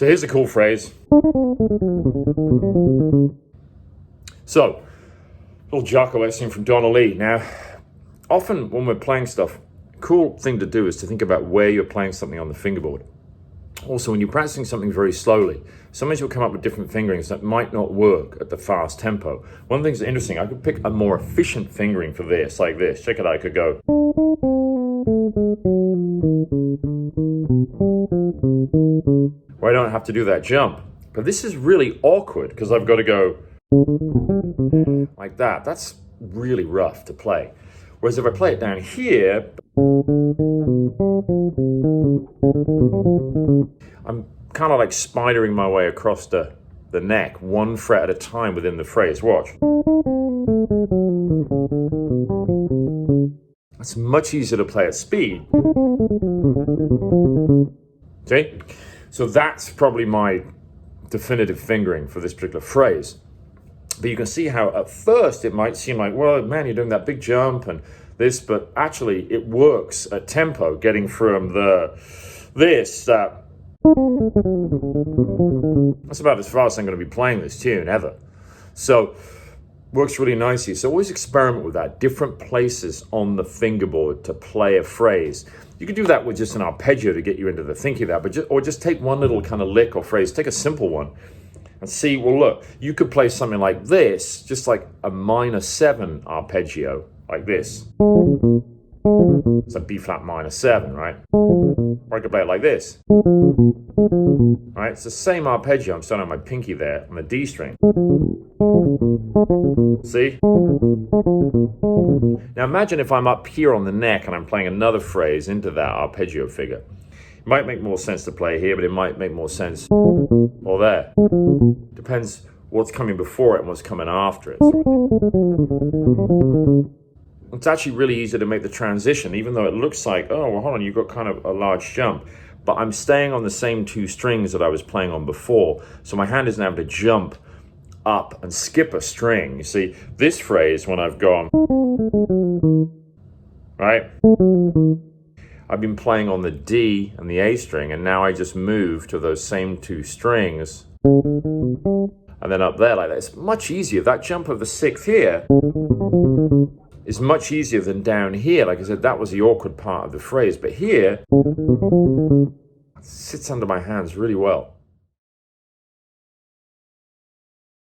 So here's a cool phrase. So, little Jaco essay from Donna Lee. Now, often when we're playing stuff, a cool thing to do is to think about where you're playing something on the fingerboard. Also, when you're practicing something very slowly, sometimes you'll come up with different fingerings that might not work at the fast tempo. One of the things that's interesting, I could pick a more efficient fingering for this, like this. Check it out, I could go. Where I don't have to do that jump. But this is really awkward because I've got to go like that. That's really rough to play. Whereas if I play it down here, I'm kind of like spidering my way across the neck, one fret at a time within the phrase. Watch. It's much easier to play at speed. See? So that's probably my definitive fingering for this particular phrase. But you can see how at first it might seem like, well, man, you're doing that big jump and this, but actually it works at tempo, getting from this. That's about as fast as I'm going to be playing this tune ever. So works really nicely. So always experiment with that, different places on the fingerboard to play a phrase. You can do that with just an arpeggio to get you into the thinking of that, or just take one little kind of lick or phrase, take a simple one and see, well, look, you could play something like this, just like a minor 7 arpeggio, like this. It's a B flat minor 7, right? Or I could play it like this. Right? It's the same arpeggio. I'm starting on my pinky there on the D string. See? Now imagine if I'm up here on the neck and I'm playing another phrase into that arpeggio figure. It might make more sense to play here, but it might make more sense or there. Depends what's coming before it and what's coming after it. It's actually really easy to make the transition, even though it looks like, oh, well, hold on, you've got kind of a large jump. But I'm staying on the same 2 strings that I was playing on before. So my hand isn't having to jump up and skip a string. You see, this phrase, when I've gone, right? I've been playing on the D and the A string, and now I just move to those same 2 strings. And then up there like that. It's much easier. That jump of the 6th here is much easier than down here. Like I said, that was the awkward part of the phrase. But here, it sits under my hands really well.